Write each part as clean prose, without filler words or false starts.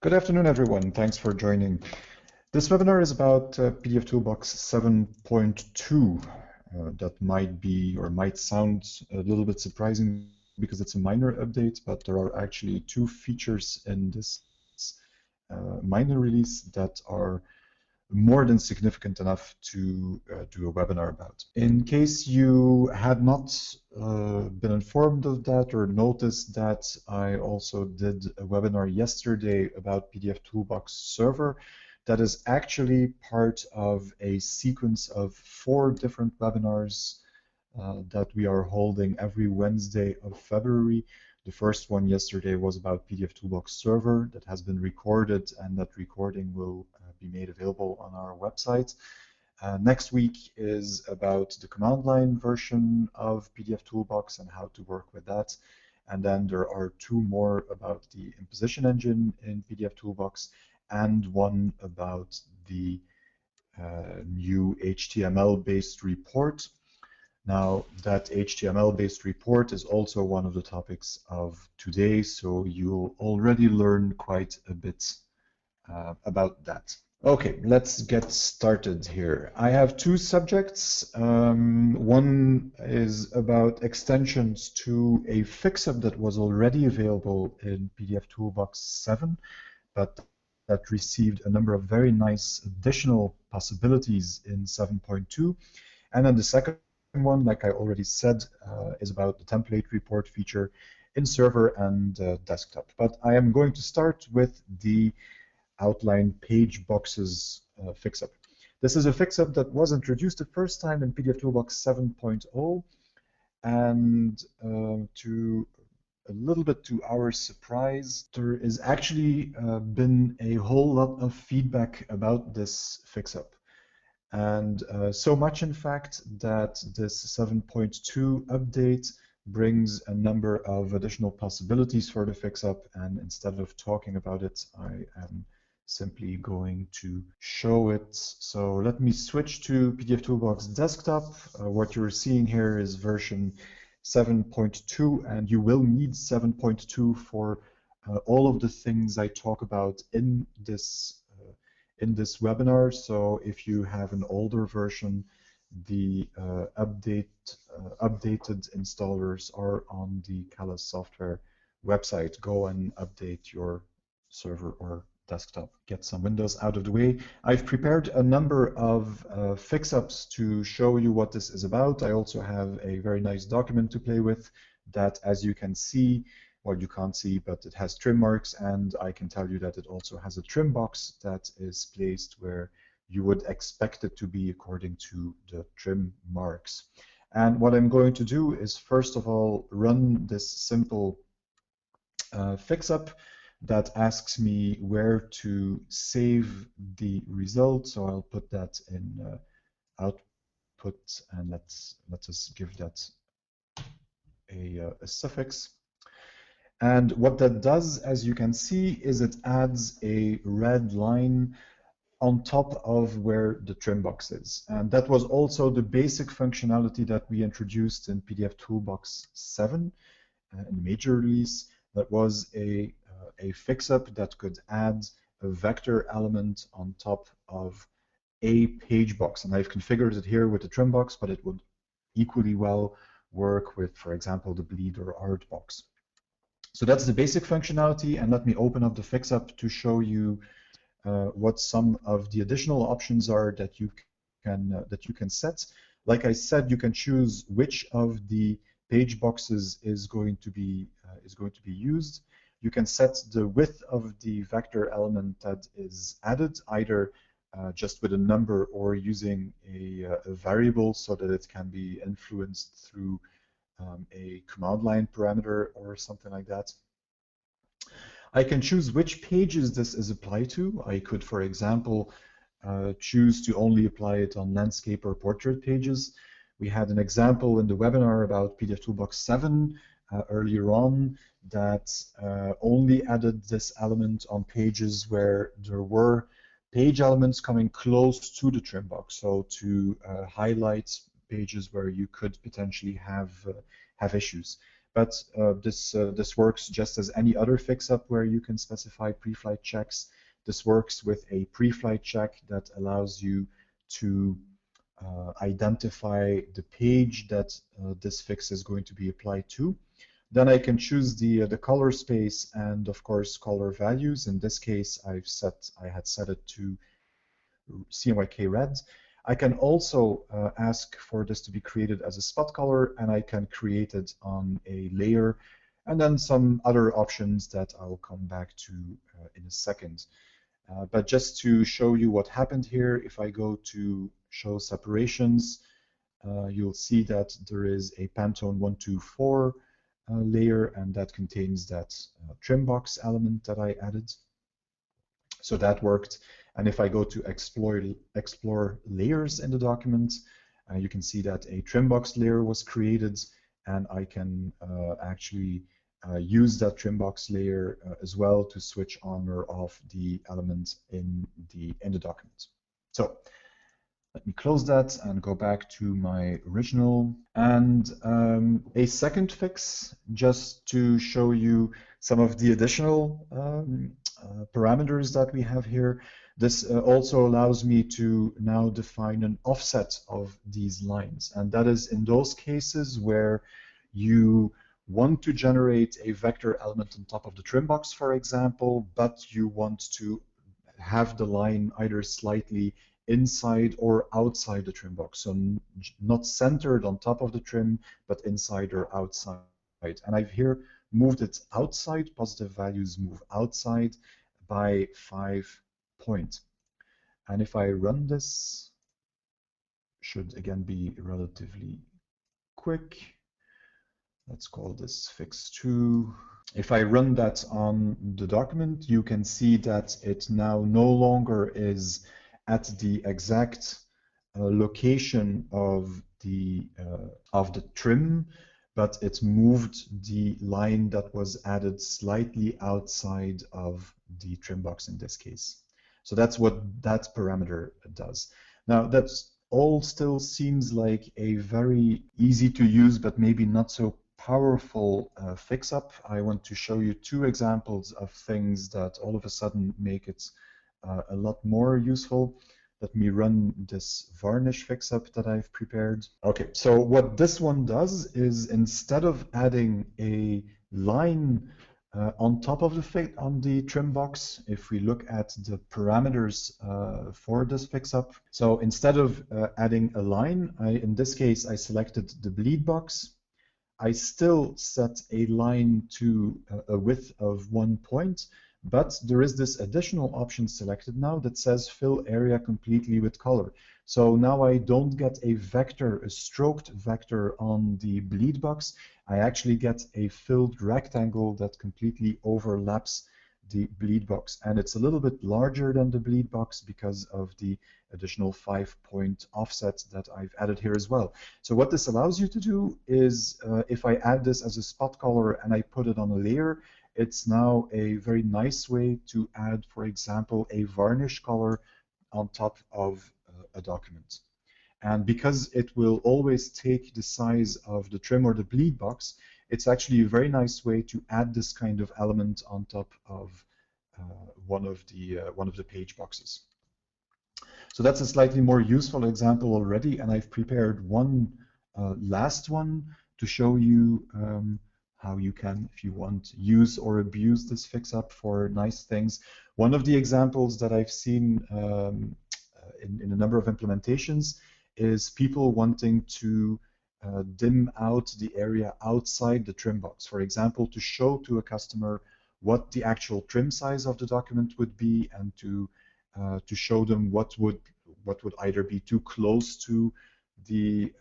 Good afternoon, everyone. Thanks for joining. This webinar is about pdfToolbox 7.2. That might be or might sound a little bit surprising because it's a minor update, but there are actually two features in this minor release that are more than significant enough to do a webinar about. In case you had not been informed of that or noticed that, I also did a webinar yesterday about pdfToolbox server that is actually part of a sequence of 4 different webinars that we are holding every Wednesday of February. The first one yesterday was about pdfToolbox server that has been recorded, and that recording will be made available on our website. Next week is about the command line version of pdfToolbox and how to work with that. And then there are 2 more about the imposition engine in pdfToolbox and one about the new HTML-based report. Now, that HTML-based report is also one of the topics of today, so you'll already learn quite a bit about that. Okay, let's get started here. I have 2 subjects. One is about extensions to a fix-up that was already available in pdfToolbox 7, but that received a number of very nice additional possibilities in 7.2. And then the second one, like I already said, is about the template report feature in server and desktop. But I am going to start with the outline page boxes fix-up. This is a fix-up that was introduced the first time in pdfToolbox 7.0, and a little bit to our surprise, there is actually been a whole lot of feedback about this fix-up. And so much, in fact, that this 7.2 update brings a number of additional possibilities for the fix-up. And instead of talking about it, I am simply going to show it. So let me switch to pdfToolbox desktop. What you're seeing here is version 7.2, and you will need 7.2 for all of the things I talk about in this webinar. So if you have an older version, the updated installers are on the Callus software website. Go and update your server or desktop. Get some windows out of the way. I've prepared a number of fix-ups to show you what this is about. I also have a very nice document to play with that, as you can see, well, you can't see, but it has trim marks, and I can tell you that it also has a trim box that is placed where you would expect it to be according to the trim marks. And what I'm going to do is, first of all, run this simple fix-up that asks me where to save the result. So I'll put that in output, and let's us give that a suffix. And what that does, as you can see, is it adds a red line on top of where the trim box is. And that was also the basic functionality that we introduced in pdfToolbox 7 in the major release. That was a fix-up that could add a vector element on top of a page box. And I've configured it here with the trim box, but it would equally well work with, for example, the bleed or art box. So that's the basic functionality, and let me open up the fix-up to show you what some of the additional options are that you can set. Like I said, you can choose which of the page boxes is going to be used. You can set the width of the vector element that is added, either just with a number or using a variable so that it can be influenced through a command line parameter or something like that. I can choose which pages this is applied to. I could, for example, choose to only apply it on landscape or portrait pages. We had an example in the webinar about pdfToolbox 7 earlier on that only added this element on pages where there were page elements coming close to the trim box. So to highlight pages where you could potentially have issues. but this works just as any other fix-up where you can specify pre-flight checks. This works with a pre-flight check that allows you to identify the page that this fix is going to be applied to. Then I can choose the color space and of course color values. In this case, I had set it to CMYK red. I can also ask for this to be created as a spot color, and I can create it on a layer, and then some other options that I'll come back to in a second. But just to show you what happened here, if I go to show separations, you'll see that there is a Pantone 124 layer, and that contains that trim box element that I added. So that worked. And if I go to explore layers in the document, you can see that a trim box layer was created, and I can actually use that trim box layer as well to switch on or off the element in the document. So let me close that and go back to my original. And a second fix, just to show you some of the additional parameters that we have here. This also allows me to now define an offset of these lines. And that is in those cases where you want to generate a vector element on top of the trim box, for example, but you want to have the line either slightly inside or outside the trim box. So not centered on top of the trim, but inside or outside. And I've here moved it outside. Positive values move outside by 5 points. And if I run this, should again be relatively quick. Let's call this fix 2. If I run that on the document, you can see that it now no longer is at the exact location of the trim, but it moved the line that was added slightly outside of the trim box in this case. So that's what that parameter does. Now that's all still seems like a very easy to use, but maybe not so powerful fix-up. I want to show you 2 examples of things that all of a sudden make it a lot more useful. Let me run this varnish fix-up that I've prepared. Okay, so what this one does is instead of adding a line on top of the trim box, if we look at the parameters for this fix-up, so instead of adding a line, in this case I selected the bleed box. I still set a line to a width of 1 point, but there is this additional option selected now that says fill area completely with color. So now I don't get a vector, a stroked vector on the bleed box. I actually get a filled rectangle that completely overlaps the bleed box. And it's a little bit larger than the bleed box because of the additional 5-point offset that I've added here as well. So what this allows you to do is if I add this as a spot color and I put it on a layer, it's now a very nice way to add, for example, a varnish color on top of a document. And because it will always take the size of the trim or the bleed box, it's actually a very nice way to add this kind of element on top of one of the page boxes. So that's a slightly more useful example already, and I've prepared one last one to show you how you can, if you want, use or abuse this fix-up for nice things. One of the examples that I've seen in a number of implementations is people wanting to dim out the area outside the trim box. For example, to show to a customer what the actual trim size of the document would be, and to show them what would either be too close to the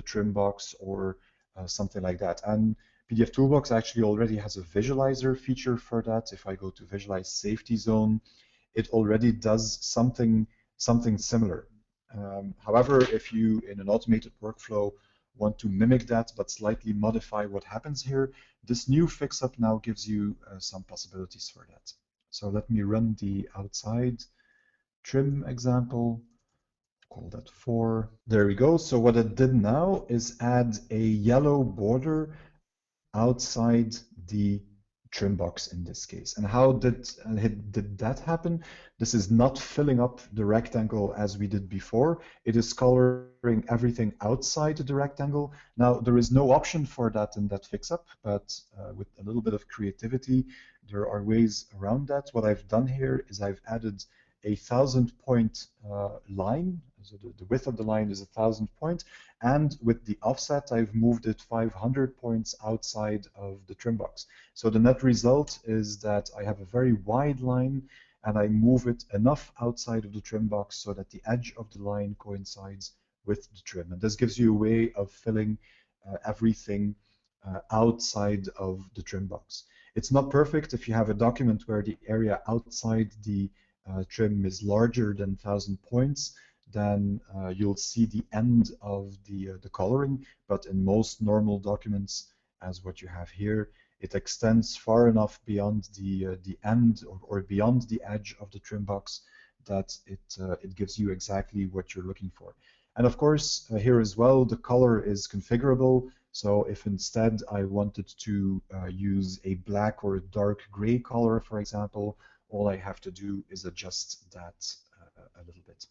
trim box or something like that. And pdfToolbox actually already has a visualizer feature for that. If I go to visualize safety zone, it already does something similar. However, if you, in an automated workflow, want to mimic that but slightly modify what happens here, this new fix-up now gives you some possibilities for that. So let me run the outside trim example, call that 4. There we go. So what it did now is add a yellow border outside the trim box in this case. And how did that happen? This is not filling up the rectangle as we did before. It is coloring everything outside the rectangle. Now, there is no option for that in that fix-up, but with a little bit of creativity, there are ways around that. What I've done here is I've added a 1,000-point line. So the width of the line is 1,000 points. And with the offset, I've moved it 500 points outside of the trim box. So the net result is that I have a very wide line, and I move it enough outside of the trim box so that the edge of the line coincides with the trim. And this gives you a way of filling everything outside of the trim box. It's not perfect if you have a document where the area outside the trim is larger than 1,000 points, then you'll see the end of the coloring. But in most normal documents, as what you have here, it extends far enough beyond the end or beyond the edge of the trim box that it gives you exactly what you're looking for. And of course, here as well, the color is configurable. So if instead I wanted to use a black or a dark gray color, for example, all I have to do is adjust that a little bit.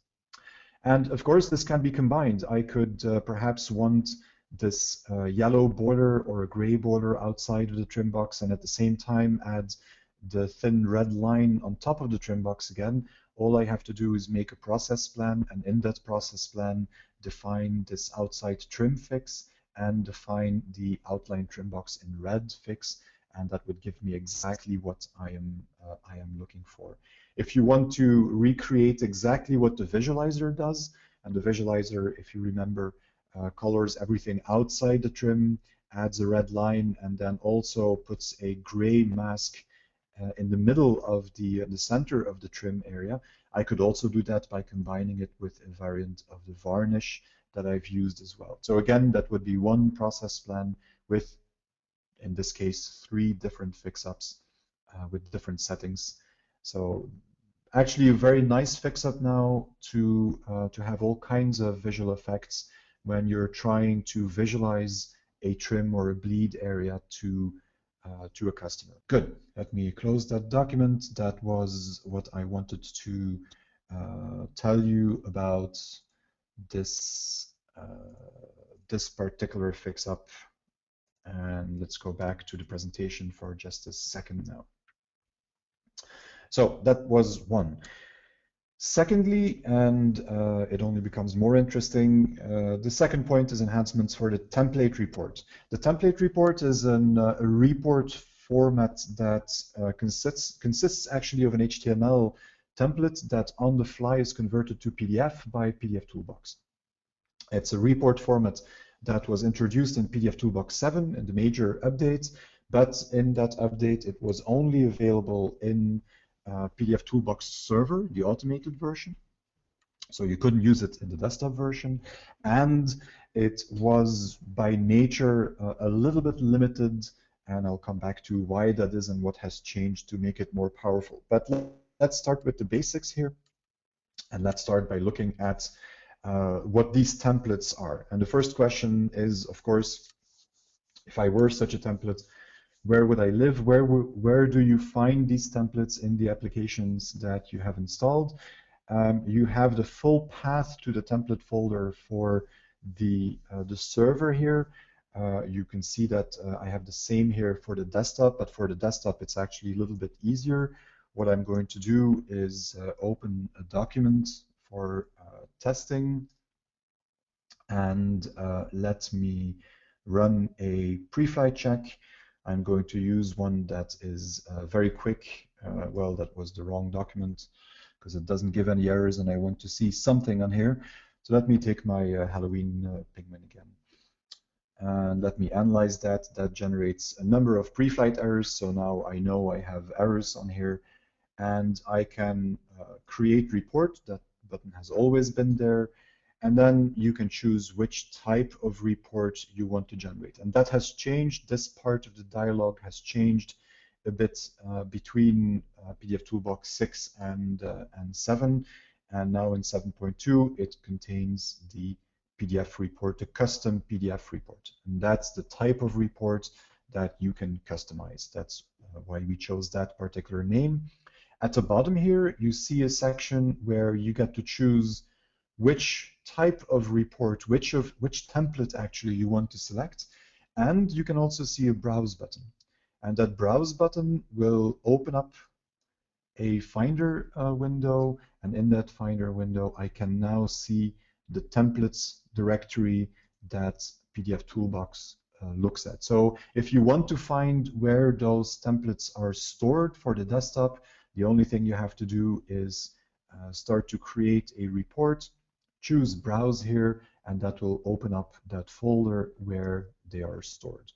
And of course, this can be combined. I could perhaps want this yellow border or a gray border outside of the trim box, and at the same time add the thin red line on top of the trim box again. All I have to do is make a process plan, and in that process plan, define this outside trim fix and define the outline trim box in red fix, and that would give me exactly what I am looking for. If you want to recreate exactly what the visualizer does, and the visualizer, if you remember, colors everything outside the trim, adds a red line, and then also puts a gray mask in the middle of the center of the trim area. I could also do that by combining it with a variant of the varnish that I've used as well. So again, that would be one process plan with, in this case, 3 different fix-ups with different settings. So actually a very nice fix-up now to have all kinds of visual effects when you're trying to visualize a trim or a bleed area to a customer. Good. Let me close that document. That was what I wanted to tell you about this this particular fix-up. And let's go back to the presentation for just a second now. So that was one. Secondly, and it only becomes more interesting, the second point is enhancements for the template report. The template report is a report format that consists actually of an HTML template that on the fly is converted to PDF by pdfToolbox. It's a report format that was introduced in pdfToolbox 7 in the major updates, but in that update it was only available in pdfToolbox server, the automated version. So you couldn't use it in the desktop version, and it was by nature a little bit limited, and I'll come back to why that is and what has changed to make it more powerful. But let's start with the basics here, and let's start by looking at what these templates are. And the first question is, of course, if I were such a template, where would I live? Where do you find these templates in the applications that you have installed? You have the full path to the template folder for the server here. You can see that I have the same here for the desktop, but for the desktop it's actually a little bit easier. What I'm going to do is open a document for testing, and let me run a pre-flight check. I'm going to use one that is very quick. Well, that was the wrong document because it doesn't give any errors, and I want to see something on here. So let me take my Halloween pigment again. And let me analyze that. That generates a number of pre-flight errors. So now I know I have errors on here, and I can create report. That button has always been there. And then you can choose which type of report you want to generate. And that has changed. This part of the dialog has changed a bit between pdfToolbox 6 and 7. And now in 7.2, it contains the PDF report, the custom PDF report. And that's the type of report that you can customize. That's why we chose that particular name. At the bottom here, you see a section where you get to choose which type of report, which template actually you want to select. And you can also see a browse button. And that browse button will open up a Finder window. And in that Finder window, I can now see the templates directory that pdfToolbox looks at. So if you want to find where those templates are stored for the desktop, the only thing you have to do is start to create a report, choose Browse here, and that will open up that folder where they are stored.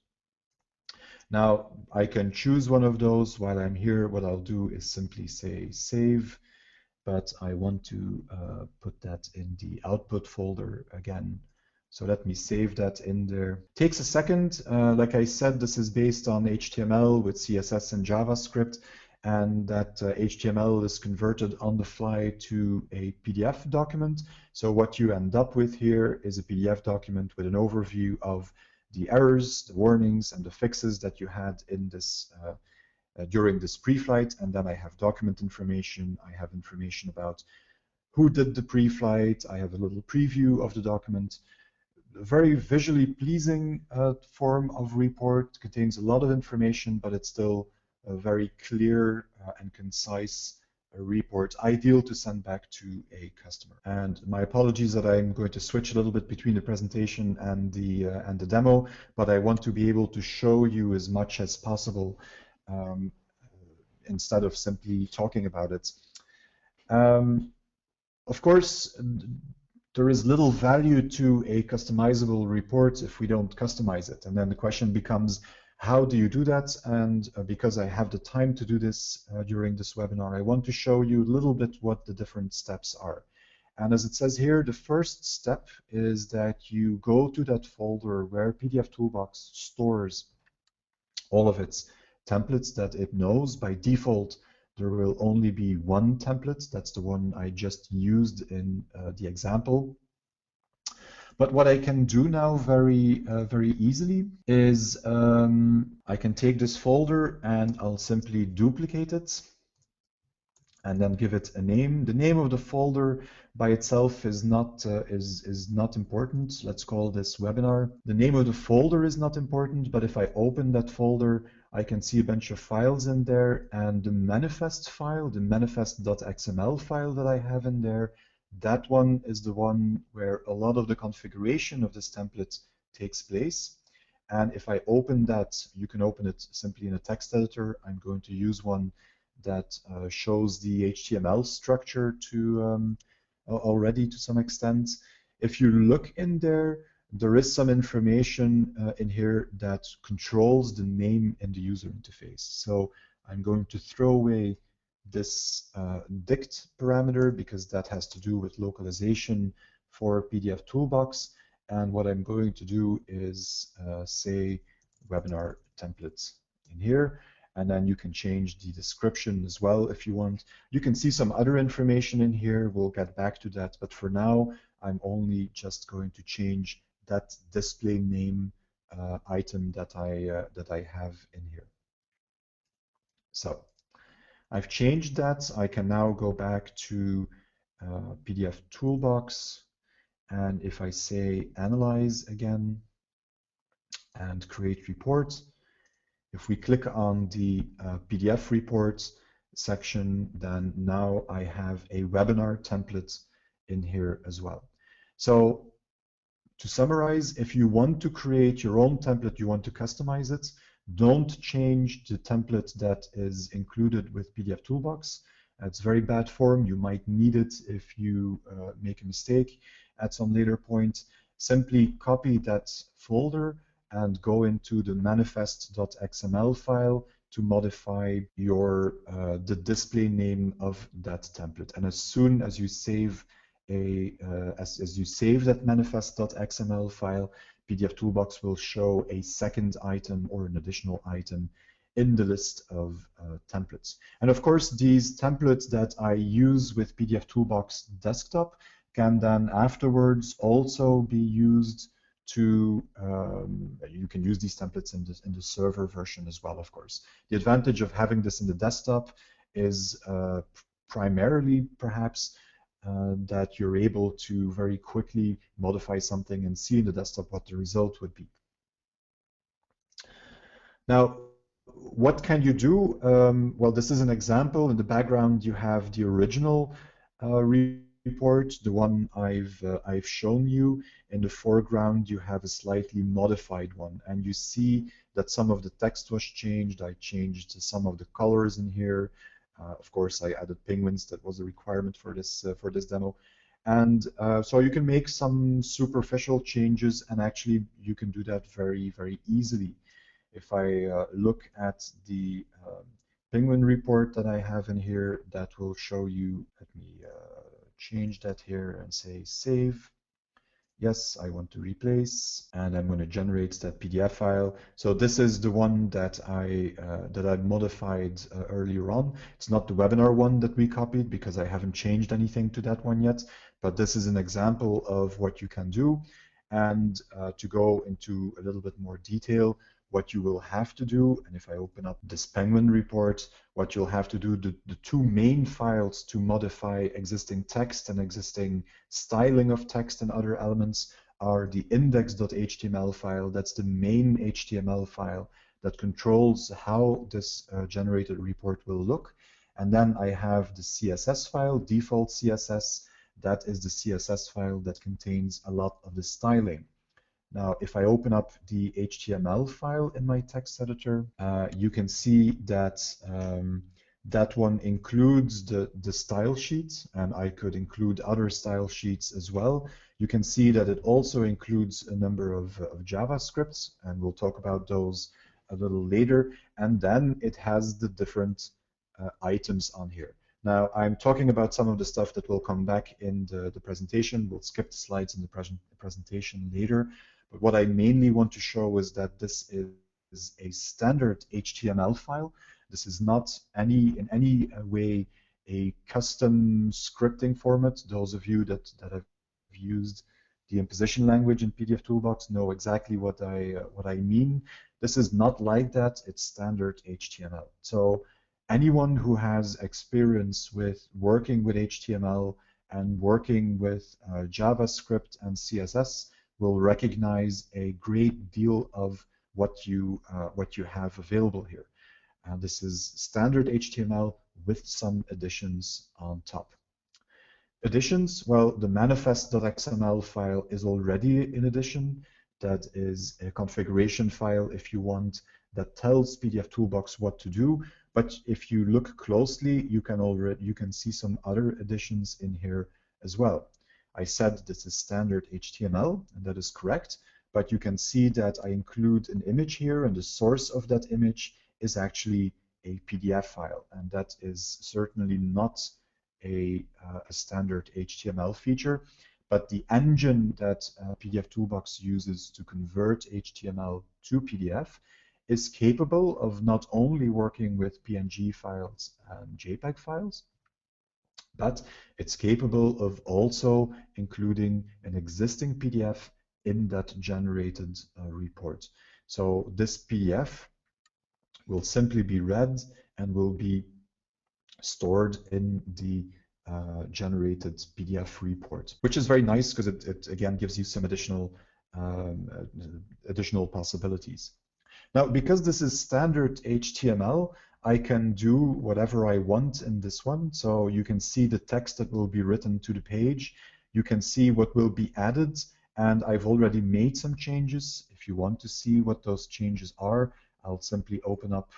Now, I can choose one of those. While I'm here, what I'll do is simply say save, but I want to put that in the output folder again. So let me save that in there. Takes a second. Like I said, this is based on HTML with CSS and JavaScript, and that HTML is converted on the fly to a PDF document. So what you end up with here is a PDF document with an overview of the errors, the warnings, and the fixes that you had in this during this pre-flight. And then I have document information. I have information about who did the pre-flight. I have a little preview of the document. A very visually pleasing form of report. Contains a lot of information, but it's still a very clear and concise report, ideal to send back to a customer. And my apologies that I'm going to switch a little bit between the presentation and the demo, but I want to be able to show you as much as possible instead of simply talking about it. Of course, there is little value to a customizable report if we don't customize it. And then the question becomes, how do you do that? And because I have the time to do this during this webinar, I want to show you a little bit what the different steps are. And as it says here, the first step is that you go to that folder where pdfToolbox stores all of its templates that it knows. By default, there will only be one template. That's the one I just used in the example. But what I can do now very easily is I can take this folder and I'll simply duplicate it and then give it a name. The name of the folder by itself is not important. Let's call this webinar. The name of the folder is not important, but if I open that folder, I can see a bunch of files in there, and the manifest file, the manifest.xml file that I have in there, that one is the one where a lot of the configuration of this template takes place. And if I open that, you can open it simply in a text editor. I'm going to use one that shows the HTML structure to already to some extent. If you look in there, there is some information in here that controls the name in the user interface. So I'm going to throw away this dict parameter because that has to do with localization for pdfToolbox. And what I'm going to do is say webinar templates in here. And then you can change the description as well if you want. You can see some other information in here. We'll get back to that. But for now, I'm only just going to change that display name item that I have in here. So I've changed that. I can now go back to pdfToolbox. And if I say analyze again and create report, if we click on the PDF reports section, then now I have a webinar template in here as well. So to summarize, if you want to create your own template, you want to customize it, don't change the template that is included with pdfToolbox. It's very bad form. You might need it if you make a mistake at some later point. Simply copy that folder and go into the manifest.xml file to modify your the display name of that template. And as soon as you save as you save that manifest.xml file, pdfToolbox will show a second item or an additional item in the list of templates. And of course, these templates that I use with pdfToolbox desktop can then afterwards also be used you can use these templates in the server version as well, of course. The advantage of having this in the desktop is primarily perhaps that you're able to very quickly modify something and see in the desktop what the result would be. Now, what can you do? Well, this is an example. In the background, you have the original report, the one I've shown you. In the foreground, you have a slightly modified one, and you see that some of the text was changed. I changed some of the colors in here. Of course, I added penguins. That was a requirement for this demo. And so you can make some superficial changes, and actually you can do that very, very easily. If I look at the penguin report that I have in here, that will show you. Let me change that here and say save. Yes, I want to replace, and I'm going to generate that PDF file. So this is the one that I modified earlier on. It's not the webinar one that we copied because I haven't changed anything to that one yet, but this is an example of what you can do. And to go into a little bit more detail, what you will have to do, and if I open up this Penguin report, what you'll have to do, the two main files to modify existing text and existing styling of text and other elements are the index.html file. That's the main HTML file that controls how this generated report will look. And then I have the CSS file, default CSS. That is the CSS file that contains a lot of the styling. Now, if I open up the HTML file in my text editor, you can see that that one includes the style sheet, and I could include other style sheets as well. You can see that it also includes a number of JavaScripts, and we'll talk about those a little later. And then it has the different items on here. Now, I'm talking about some of the stuff that will come back in the presentation. We'll skip the slides in the presentation later. But what I mainly want to show is that this is a standard HTML file. This is not in any way a custom scripting format. Those of you that have used the imposition language in pdfToolbox know exactly what I mean. This is not like that. It's standard HTML. So anyone who has experience with working with HTML and working with JavaScript and CSS will recognize a great deal of what you have available here. This is standard HTML with some additions on top. Additions, well, the manifest.xml file is already an addition. That is a configuration file, if you want, that tells pdfToolbox what to do. But if you look closely, you can see some other additions in here as well. I said this is standard HTML, and that is correct, but you can see that I include an image here, and the source of that image is actually a PDF file, and that is certainly not a standard HTML feature, but the engine that pdfToolbox uses to convert HTML to PDF is capable of not only working with PNG files and JPEG files, but it's capable of also including an existing PDF in that generated report. So this PDF will simply be read and will be stored in the generated PDF report, which is very nice because it again gives you some additional possibilities. Now, because this is standard HTML, I can do whatever I want in this one. So you can see the text that will be written to the page. You can see what will be added, and I've already made some changes. If you want to see what those changes are, I'll simply open up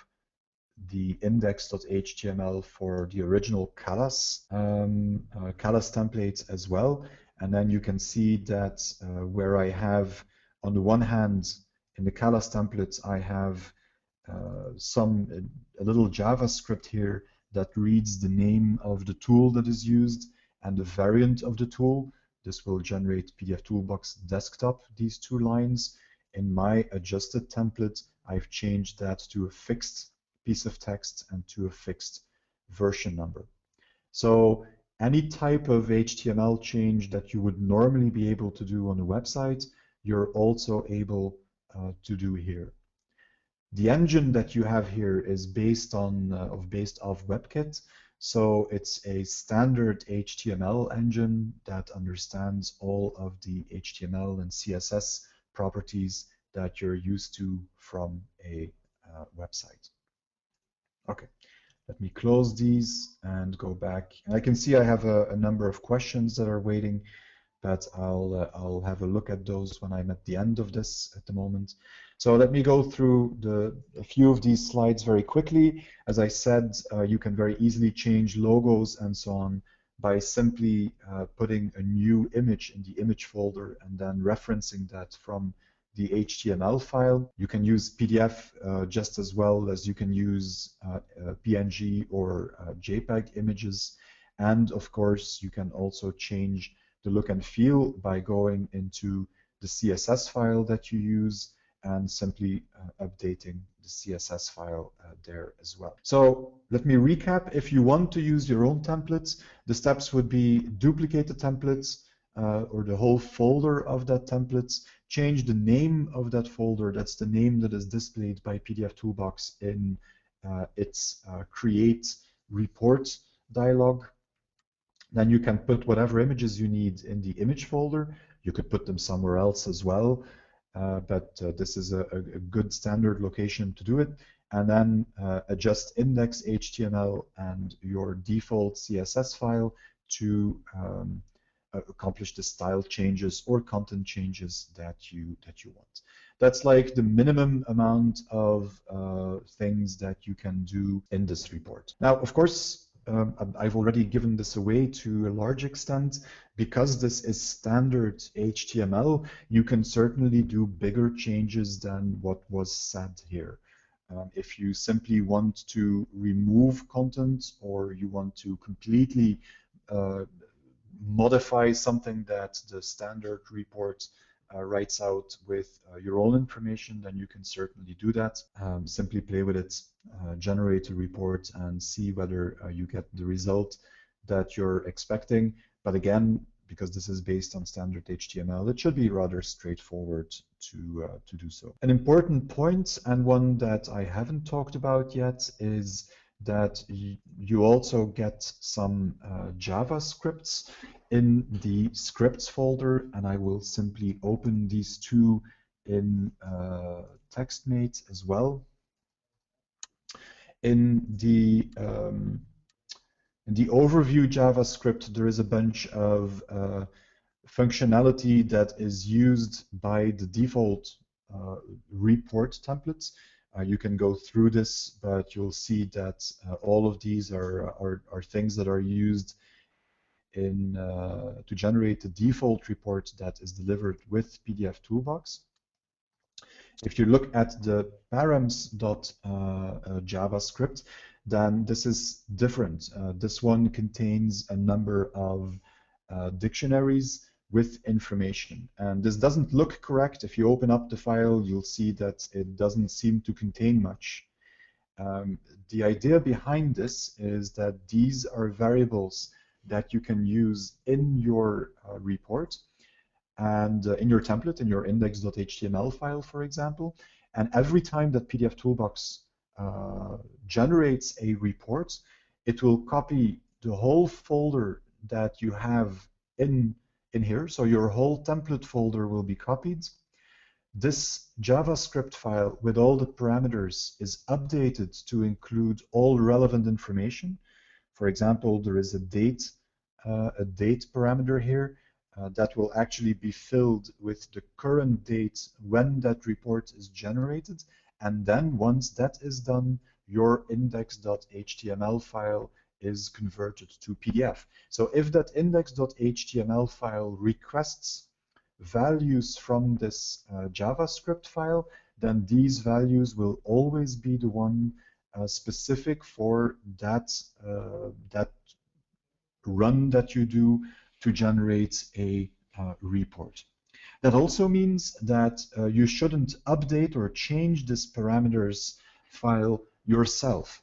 the index.html for the original Callas templates as well. And then you can see that where I have, on the one hand, in the Callas templates, I have a little JavaScript here that reads the name of the tool that is used and the variant of the tool. This will generate pdfToolbox desktop, these two lines. In my adjusted template, I've changed that to a fixed piece of text and to a fixed version number. So any type of HTML change that you would normally be able to do on a website, you're also able to do here. The engine that you have here is based off WebKit, so it's a standard HTML engine that understands all of the HTML and CSS properties that you're used to from a website. Okay, let me close these and go back. And I can see I have a number of questions that are waiting, but I'll have a look at those when I'm at the end of this at the moment. So let me go through a few of these slides very quickly. As I said, you can very easily change logos and so on by simply putting a new image in the image folder and then referencing that from the HTML file. You can use PDF just as well as you can use PNG or JPEG images. And of course, you can also change the look and feel by going into the CSS file that you use and simply updating the CSS file there as well. So let me recap. If you want to use your own templates, the steps would be duplicate the templates or the whole folder of that templates, change the name of that folder. That's the name that is displayed by pdfToolbox in its create report dialog. Then you can put whatever images you need in the image folder. You could put them somewhere else as well, but this is a good standard location to do it. And then adjust index HTML and your default CSS file to accomplish the style changes or content changes that you want. That's like the minimum amount of things that you can do in this report. Now, of course, I've already given this away to a large extent. Because this is standard HTML, you can certainly do bigger changes than what was said here. If you simply want to remove content or you want to completely modify something that the standard report writes out with your own information, then you can certainly do that. Simply play with it, generate a report and see whether you get the result that you're expecting. But again, because this is based on standard HTML, it should be rather straightforward to do so. An important point, and one that I haven't talked about yet, is that you also get some JavaScripts in the scripts folder, and I will simply open these two in TextMate as well. In the overview JavaScript, there is a bunch of functionality that is used by the default report templates. You can go through this, but you'll see that all of these are things that are used in to generate the default report that is delivered with pdfToolbox. If you look at the params.javascript, then this is different. This one contains a number of dictionaries with information. And this doesn't look correct. If you open up the file, you'll see that it doesn't seem to contain much. The idea behind this is that these are variables that you can use in your report and in your template, in your index.html file, for example. And every time that pdfToolbox generates a report, it will copy the whole folder that you have in here. So your whole template folder will be copied. This JavaScript file with all the parameters is updated to include all relevant information. For example, there is a date parameter here that will actually be filled with the current date when that report is generated. And then once that is done, your index.html file is converted to PDF. So if that index.html file requests values from this JavaScript file, then these values will always be the one specific for that run that you do to generate a report. That also means that you shouldn't update or change this parameters file yourself,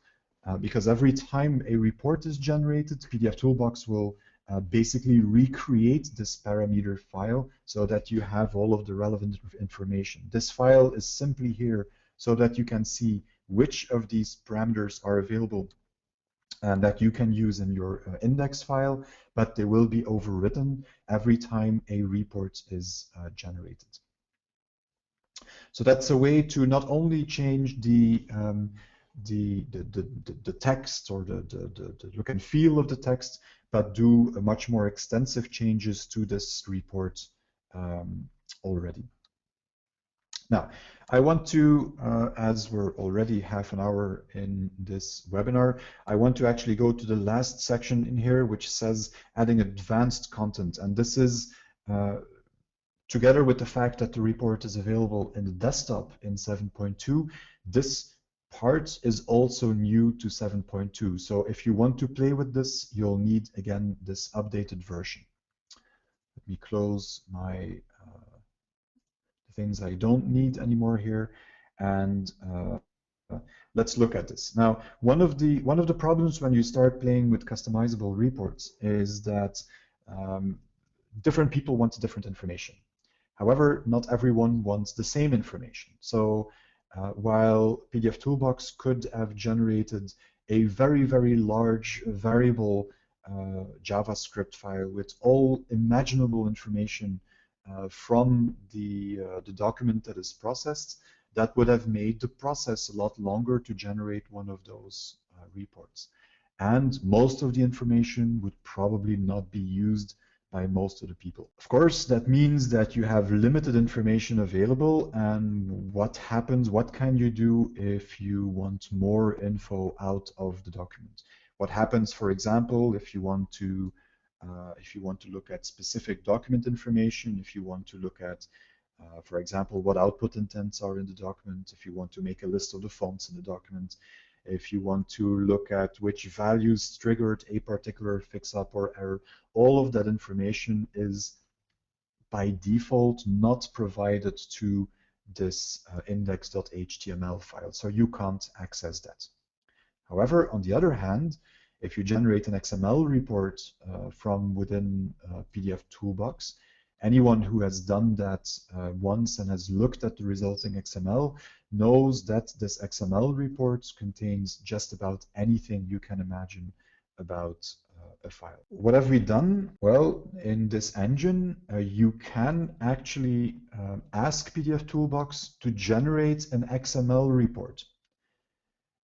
because every time a report is generated, pdfToolbox will basically recreate this parameter file so that you have all of the relevant information. This file is simply here so that you can see which of these parameters are available and that you can use in your index file, but they will be overwritten every time a report is generated. So that's a way to not only change the text or the look and feel of the text, but do a much more extensive changes to this report already. Now, I want to, as we're already half an hour in this webinar, I want to actually go to the last section in here, which says adding advanced content. And this is together with the fact that the report is available in the desktop in 7.2, this part is also new to 7.2. So if you want to play with this, you'll need, again, this updated version. Let me close my things I don't need anymore here, and let's look at this. Now, one of the problems when you start playing with customizable reports is that different people want different information. However, not everyone wants the same information. So while pdfToolbox could have generated a very, very large variable JavaScript file with all imaginable information from the document that is processed, that would have made the process a lot longer to generate one of those reports. And most of the information would probably not be used by most of the people. Of course, that means that you have limited information available, and what happens, what can you do if you want more info out of the document? What happens, for example, if you want to look at specific document information, if you want to look at, for example, what output intents are in the document, if you want to make a list of the fonts in the document, if you want to look at which values triggered a particular fix-up or error, all of that information is by default not provided to this index.html file, so you can't access that. However, on the other hand, if you generate an XML report from within pdfToolbox, anyone who has done that once and has looked at the resulting XML knows that this XML report contains just about anything you can imagine about a file. What have we done? Well, in this engine, you can actually ask pdfToolbox to generate an XML report.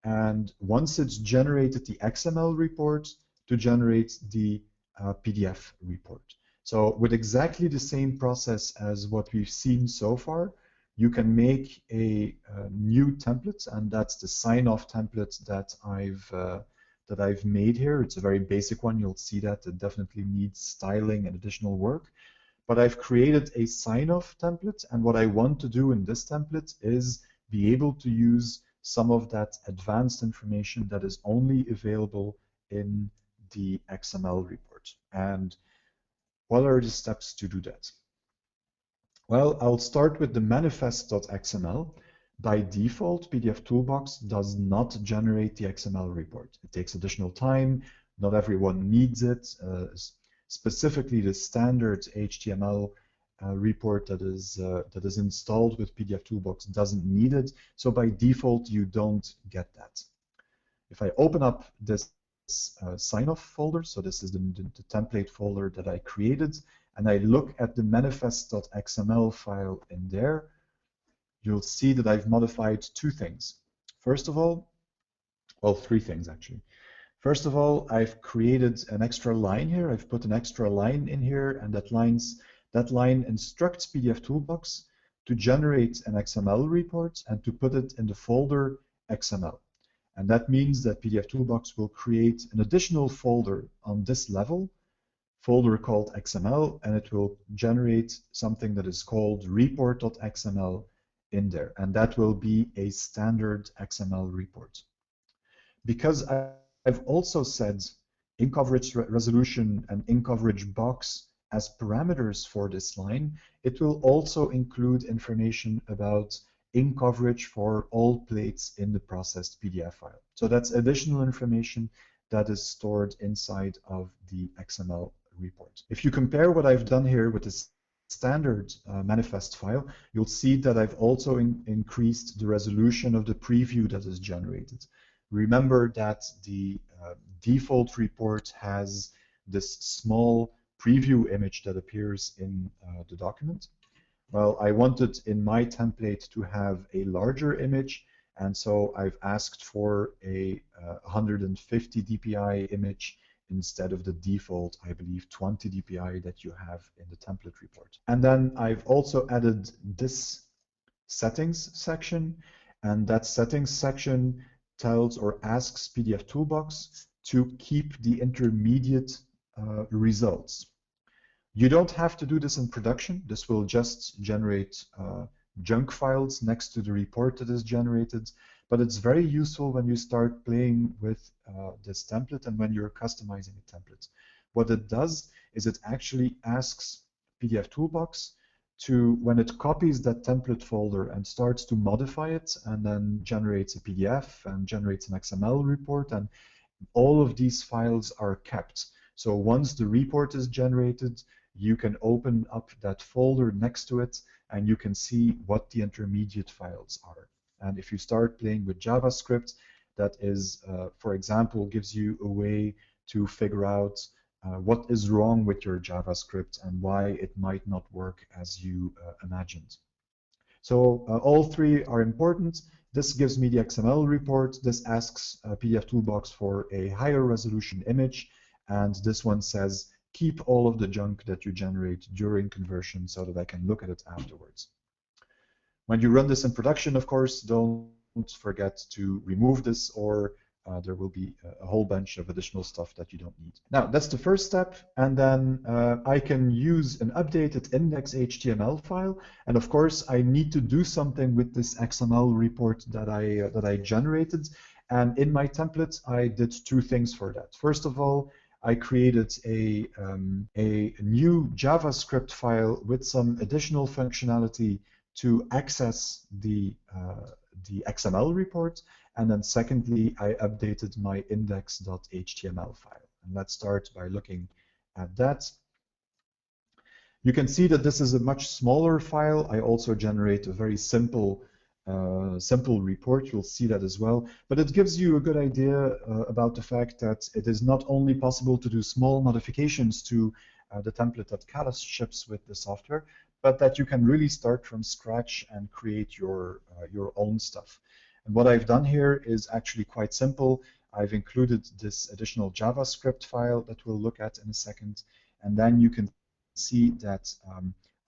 And once it's generated the XML report, to generate the PDF report. So with exactly the same process as what we've seen so far, you can make a new template, and that's the sign-off template that I've made here. It's a very basic one. You'll see that it definitely needs styling and additional work. But I've created a sign-off template, and what I want to do in this template is be able to use some of that advanced information that is only available in the XML report. And what are the steps to do that? Well, I'll start with the manifest.xml. By default, pdfToolbox does not generate the XML report. It takes additional time. Not everyone needs it. Specifically, the standard HTML report that is installed with pdfToolbox doesn't need it. So by default, you don't get that. If I open up this sign-off folder, so this is the template folder that I created, and I look at the manifest.xml file in there, you'll see that I've modified two things. First of all, well, three things actually. First of all, I've created an extra line here. I've put an extra line in here, and that line instructs pdfToolbox to generate an XML report and to put it in the folder XML. And that means that pdfToolbox will create an additional folder on this level, folder called XML, and it will generate something that is called report.xml in there. And that will be a standard XML report. Because I've also set in coverage resolution and in coverage box as parameters for this line, it will also include information about in coverage for all plates in the processed PDF file. So that's additional information that is stored inside of the XML report. If you compare what I've done here with this standard manifest file, you'll see that I've also increased the resolution of the preview that is generated. Remember that the default report has this small preview image that appears in the document. Well, I wanted in my template to have a larger image, and so I've asked for a 150 dpi image instead of the default, I believe, 20 dpi that you have in the template report. And then I've also added this settings section, and that settings section tells or asks pdfToolbox to keep the intermediate results. You don't have to do this in production. This will just generate junk files next to the report that is generated, but it's very useful when you start playing with this template and when you're customizing a template. What it does is it actually asks pdfToolbox to, when it copies that template folder and starts to modify it and then generates a PDF and generates an XML report, and all of these files are kept. So once the report is generated, you can open up that folder next to it and you can see what the intermediate files are. And if you start playing with JavaScript, that is, for example, gives you a way to figure out what is wrong with your JavaScript and why it might not work as you imagined. So all three are important. This gives me the XML report. This asks pdfToolbox for a higher resolution image. And this one says, keep all of the junk that you generate during conversion so that I can look at it afterwards. When you run this in production, of course, don't forget to remove this, or there will be a whole bunch of additional stuff that you don't need. Now, that's the first step, and then I can use an updated index.html file, and of course, I need to do something with this XML report that I generated, and in my template, I did two things for that. First of all, I created a new JavaScript file with some additional functionality to access the XML report. And then secondly, I updated my index.html file. And let's start by looking at that. You can see that this is a much smaller file. I also generate a very simple report. You'll see that as well. But it gives you a good idea about the fact that it is not only possible to do small modifications to the template that Callus ships with the software, but that you can really start from scratch and create your own stuff. And what I've done here is actually quite simple. I've included this additional JavaScript file that we'll look at in a second. And then you can see that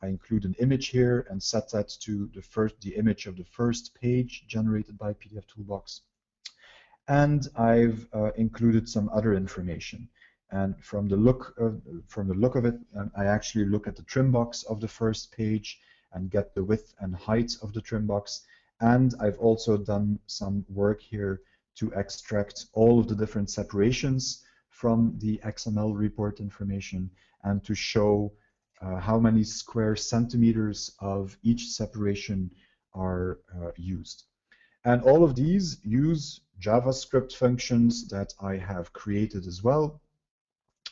I include an image here and set that to the image of the first page generated by pdfToolbox. And I've included some other information. And from the look of it, I actually look at the trim box of the first page and get the width and height of the trim box. And I've also done some work here to extract all of the different separations from the XML report information and to show how many square centimeters of each separation are used. And all of these use JavaScript functions that I have created as well.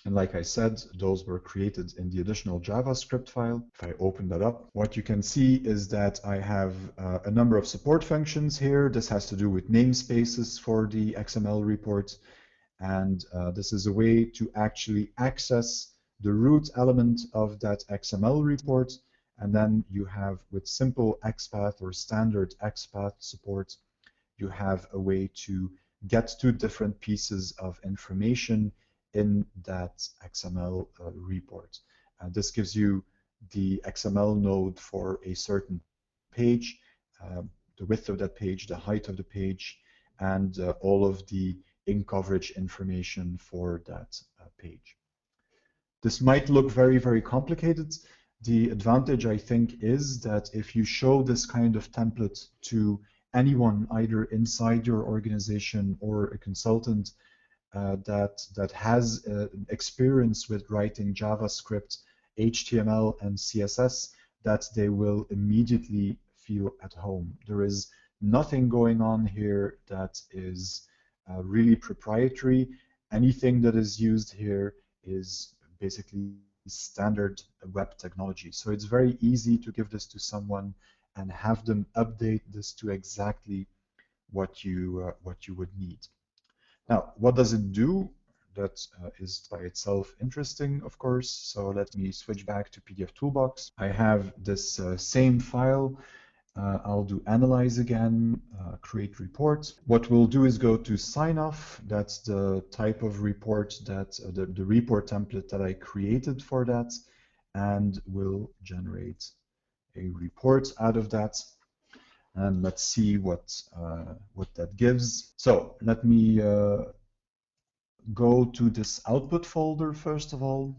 And like I said, those were created in the additional JavaScript file. If I open that up, what you can see is that I have a number of support functions here. This has to do with namespaces for the XML report. And this is a way to actually access the root element of that XML report. And then you have, with simple XPath or standard XPath support, you have a way to get to different pieces of information in that XML report. This gives you the XML node for a certain page, the width of that page, the height of the page, and all of the in-coverage information for that page. This might look very, very complicated. The advantage, I think, is that if you show this kind of template to anyone, either inside your organization or a consultant that has experience with writing JavaScript, HTML, and CSS, that they will immediately feel at home. There is nothing going on here that is really proprietary. Anything that is used here is basically standard web technology. So it's very easy to give this to someone and have them update this to exactly what you would need. Now, what does it do? That is by itself interesting, of course. So let me switch back to pdfToolbox. I have this same file. I'll do analyze again, create report. What we'll do is go to sign off. That's the type of report that the report template that I created for that, and we'll generate a report out of that. And let's see what that gives. So let me go to this output folder first of all.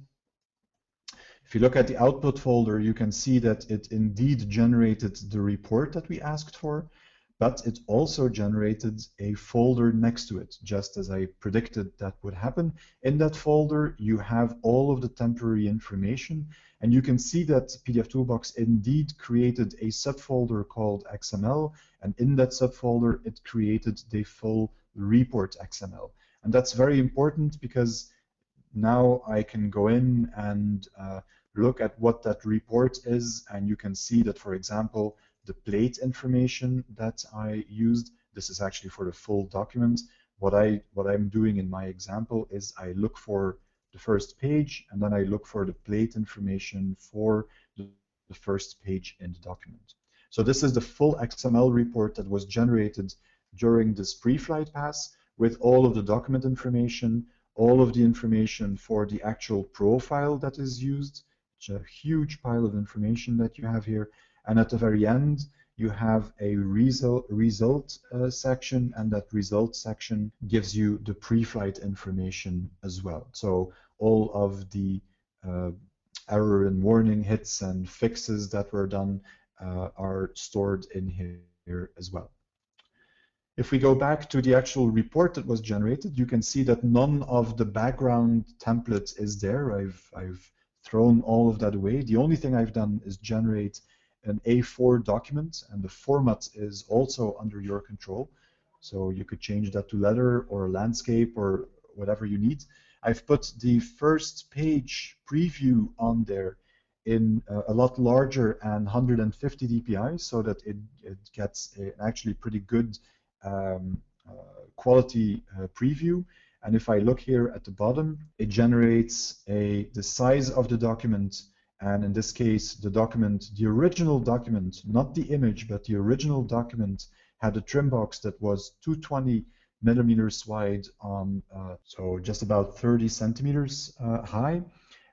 If you look at the output folder, you can see that it indeed generated the report that we asked for, but it also generated a folder next to it, just as I predicted that would happen. In that folder, you have all of the temporary information, and you can see that pdfToolbox indeed created a subfolder called XML, and in that subfolder, it created the full report XML. And that's very important because now I can go in and look at what that report is, and you can see that, for example, the plate information that I used, this is actually for the full document. What I'm doing in my example is I look for the first page, and then I look for the plate information for the first page in the document. So this is the full XML report that was generated during this pre-flight pass with all of the document information, all of the information for the actual profile that is used. It's a huge pile of information that you have here. And at the very end, you have a result section, and that result section gives you the pre-flight information as well. So all of the error and warning hits and fixes that were done are stored in here as well. If we go back to the actual report that was generated, you can see that none of the background template is there. I've thrown all of that away. The only thing I've done is generate an A4 document, and the format is also under your control. So you could change that to letter or landscape or whatever you need. I've put the first page preview on there in a lot larger and 150 dpi, so that it gets an actually pretty good quality preview. And if I look here at the bottom, it generates the size of the document. And in this case, the document, the original document, not the image, but the original document had a trim box that was 220 millimeters wide on, so just about 30 centimeters high.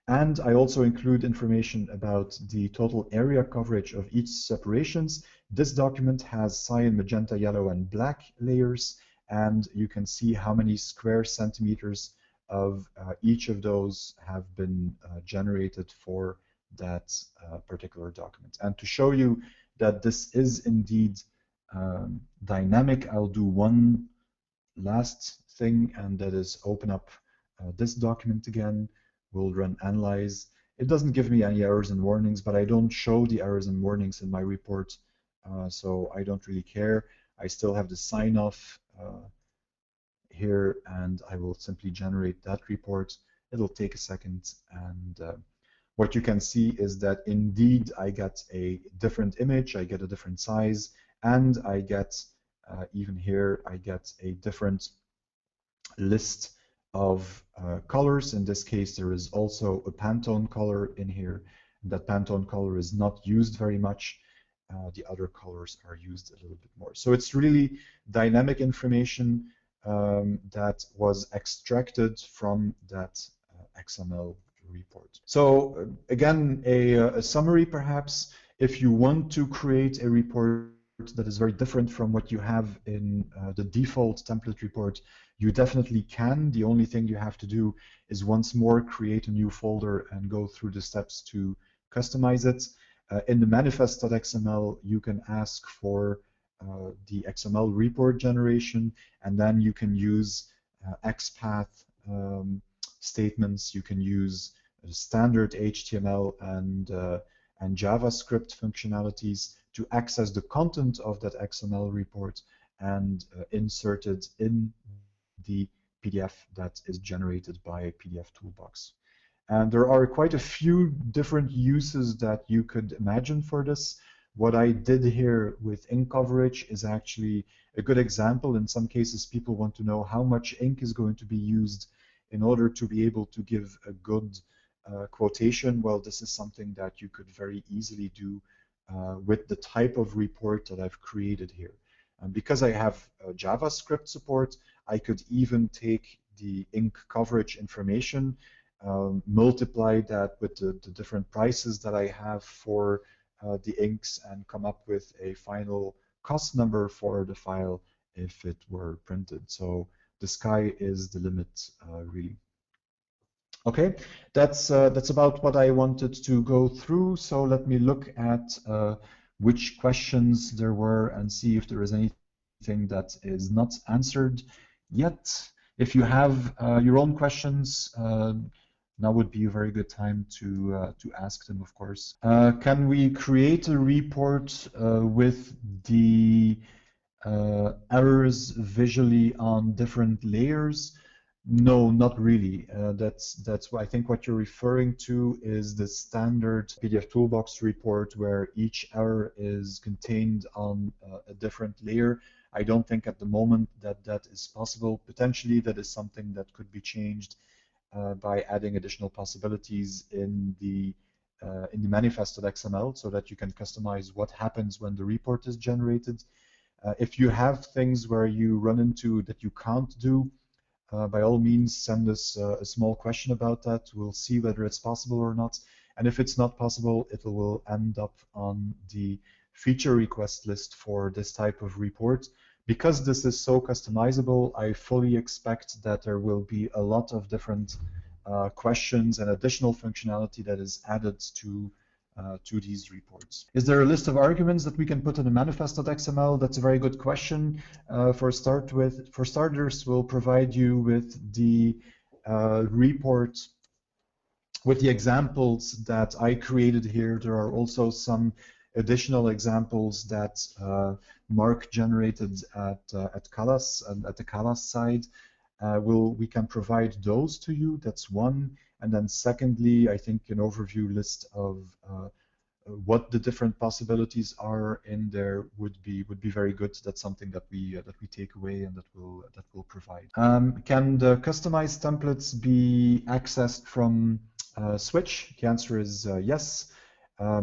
And I also include information about the total area coverage of each separations. This document has cyan, magenta, yellow, and black layers, and you can see how many square centimeters of each of those have been generated for that particular document. And to show you that this is indeed dynamic, I'll do one last thing, and that is open up this document again. We'll run analyze. It doesn't give me any errors and warnings, but I don't show the errors and warnings in my report, so I don't really care. I still have the sign off here, and I will simply generate that report. It'll take a second, and what you can see is that indeed I get a different image, I get a different size, and I get, even here, I get a different list of colors. In this case, there is also a Pantone color in here. That Pantone color is not used very much. The other colors are used a little bit more. So it's really dynamic information that was extracted from that XML report. So again, a summary perhaps. If you want to create a report that is very different from what you have in the default template report, you definitely can. The only thing you have to do is once more create a new folder and go through the steps to customize it. In the manifest.xml, you can ask for the XML report generation, and then you can use XPath statements. You can use standard HTML and JavaScript functionalities to access the content of that XML report and insert it in the PDF that is generated by pdfToolbox. And there are quite a few different uses that you could imagine for this. What I did here with ink coverage is actually a good example. In some cases, people want to know how much ink is going to be used in order to be able to give a good quotation. Well, this is something that you could very easily do with the type of report that I've created here. And because I have JavaScript support, I could even take the ink coverage information, multiply that with the different prices that I have for the inks, and come up with a final cost number for the file if it were printed. So the sky is the limit, really. Okay, that's about what I wanted to go through. So let me look at which questions there were and see if there is anything that is not answered yet. If you have your own questions, now would be a very good time to ask them, of course. Can we create a report with the errors visually on different layers? No, not really. That's I think what you're referring to is the standard pdfToolbox report where each error is contained on a different layer. I don't think at the moment that that is possible. Potentially, that is something that could be changed by adding additional possibilities in the manifest.xml so that you can customize what happens when the report is generated. If you have things where you run into that you can't do, by all means, send us a small question about that. We'll see whether it's possible or not. And if it's not possible, it will end up on the feature request list for this type of report. Because this is so customizable, I fully expect that there will be a lot of different questions and additional functionality that is added to these reports. Is there a list of arguments that we can put in the manifest.xml? That's a very good question. For starters, we'll provide you with the report with the examples that I created here. There are also some additional examples that Mark generated at Callas and at the Callas side. We can provide those to you. That's one. And then secondly, I think an overview list of what the different possibilities are in there would be very good. That's something that we take away and that will provide. Can the customized templates be accessed from Switch? The answer is yes.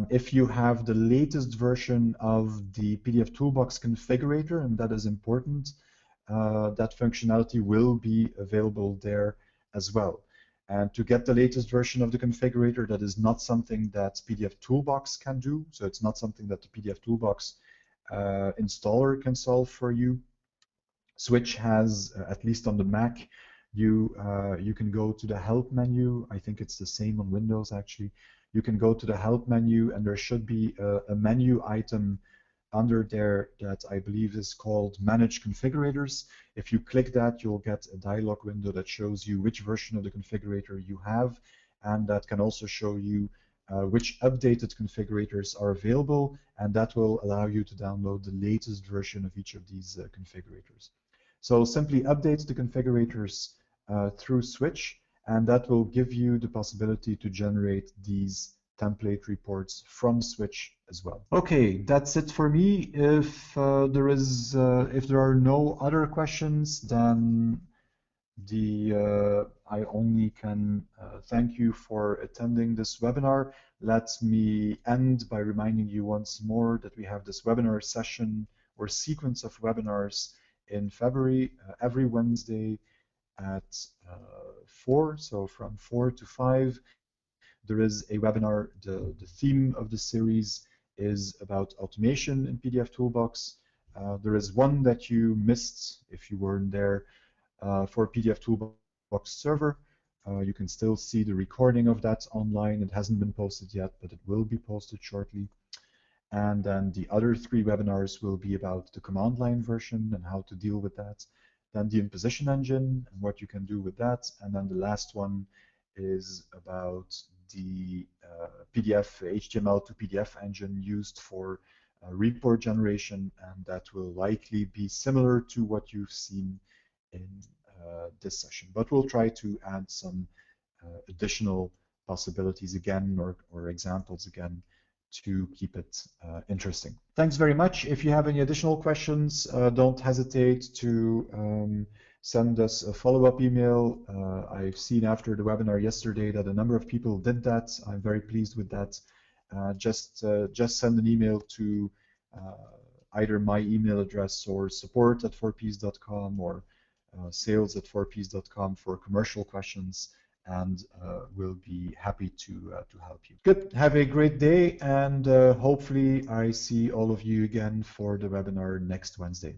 If you have the latest version of the pdfToolbox configurator, and that is important, that functionality will be available there as well. And to get the latest version of the configurator, that is not something that pdfToolbox can do. So it's not something that the pdfToolbox installer can solve for you. Switch has, at least on the Mac, you can go to the help menu. I think it's the same on Windows, actually. You can go to the help menu, and there should be a menu item under there that I believe is called Manage Configurators. If you click that, you'll get a dialog window that shows you which version of the configurator you have, and that can also show you which updated configurators are available, and that will allow you to download the latest version of each of these configurators. So simply update the configurators through Switch, and that will give you the possibility to generate these template reports from Switch as well. Okay, that's it for me. If there are no other questions, then I only can thank you for attending this webinar. Let me end by reminding you once more that we have this webinar session or sequence of webinars in February, every Wednesday at 4, so from 4 to 5. There is a webinar. The theme of the series is about automation in pdfToolbox. There is one that you missed if you weren't there for pdfToolbox server. You can still see the recording of that online. It hasn't been posted yet, but it will be posted shortly. And then the other 3 webinars will be about the command line version and how to deal with that. Then the imposition engine and what you can do with that. And then the last one is about the PDF, HTML to PDF engine used for report generation, and that will likely be similar to what you've seen in this session. But we'll try to add some additional possibilities again or examples again to keep it interesting. Thanks very much. If you have any additional questions, don't hesitate to send us a follow-up email. I've seen after the webinar yesterday that a number of people did that. I'm very pleased with that. Just send an email to either my email address or support@4ps.com or sales@4ps.com for commercial questions, and we'll be happy to help you. Good. Have a great day, and hopefully I see all of you again for the webinar next Wednesday.